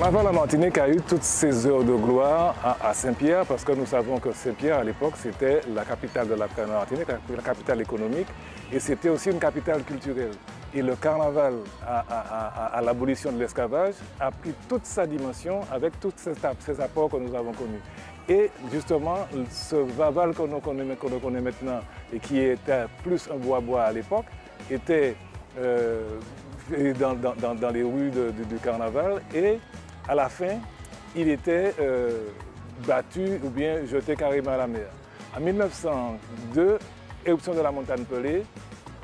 carnaval en Martinique a eu toutes ses heures de gloire à Saint-Pierre, parce que nous savons que Saint-Pierre, à l'époque, c'était la capitale de la Martinique, la capitale économique, et c'était aussi une capitale culturelle. Et le carnaval, à l'abolition de l'esclavage, a pris toute sa dimension avec tous ces apports que nous avons connus. Et justement, ce Vaval que nous connaissons maintenant, et qui était plus un bois-bois à l'époque, était dans les rues du carnaval, et à la fin, il était battu ou bien jeté carrément à la mer. En 1902, éruption de la montagne Pelée,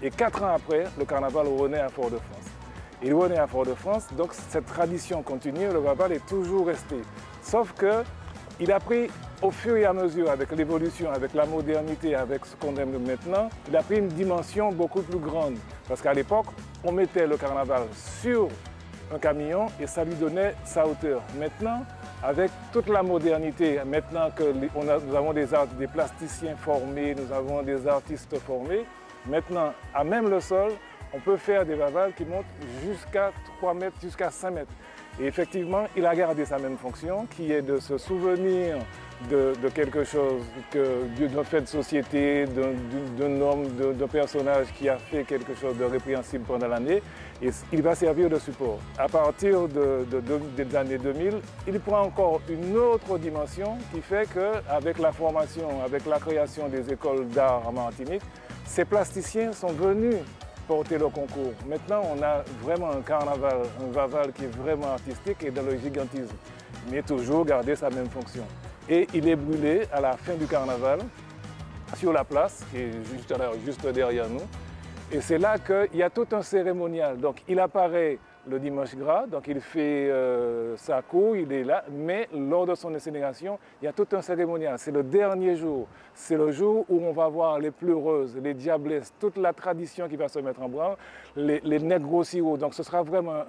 et 4 ans après, le carnaval renaît à Fort-de-France. Il renaît à Fort-de-France, donc cette tradition continue, le Vaval est toujours resté. Sauf qu'il a pris, au fur et à mesure, avec l'évolution, avec la modernité, avec ce qu'on aime maintenant, il a pris une dimension beaucoup plus grande. Parce qu'à l'époque, on mettait le carnaval sur un camion et ça lui donnait sa hauteur. Maintenant, avec toute la modernité, maintenant que nous avons des plasticiens formés, nous avons des artistes formés, maintenant, à même le sol, on peut faire des vavals qui montent jusqu'à 3 mètres, jusqu'à 5 mètres. Et effectivement, il a gardé sa même fonction, qui est de se souvenir de quelque chose, d'un fait de société, d'un homme, d'un personnage qui a fait quelque chose de répréhensible pendant l'année. Et il va servir de support. À partir des années 2000, il prend encore une autre dimension qui fait qu'avec la formation, avec la création des écoles d'art en Martinique, ces plasticiens sont venus porter le concours. Maintenant, on a vraiment un carnaval, un Vaval qui est vraiment artistique et dans le gigantisme, mais toujours garder sa même fonction. Et il est brûlé à la fin du carnaval, sur la place, qui est juste derrière nous. Et c'est là qu'il y a tout un cérémonial. Donc il apparaît le dimanche gras, donc il fait sa cour, il est là, mais lors de son incinération, il y a tout un cérémonial. C'est le dernier jour. C'est le jour où on va voir les pleureuses, les diablesses, toute la tradition qui va se mettre en branle, les nègres sirop. Donc ce sera vraiment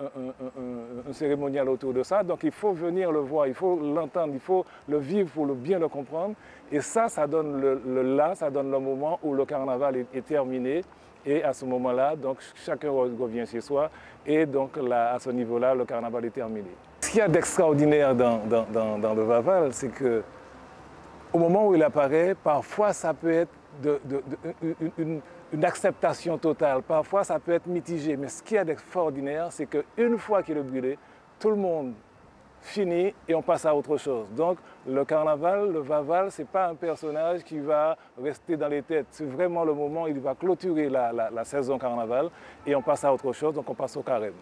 un cérémonial autour de ça. Donc il faut venir le voir, il faut l'entendre, il faut le vivre pour bien le comprendre. Et ça donne ça donne le moment où le carnaval est terminé. Et à ce moment-là, donc, chacun revient chez soi et donc là, à ce niveau-là, le carnaval est terminé. Ce qu'il y a d'extraordinaire dans le Vaval, c'est qu'au moment où il apparaît, parfois ça peut être une acceptation totale, parfois ça peut être mitigé. Mais ce qu'il y a d'extraordinaire, c'est qu'une fois qu'il est brûlé, tout le monde finit et on passe à autre chose. Donc le carnaval, le Vaval, ce n'est pas un personnage qui va rester dans les têtes. C'est vraiment le moment où il va clôturer la saison carnaval et on passe à autre chose, donc on passe au carême.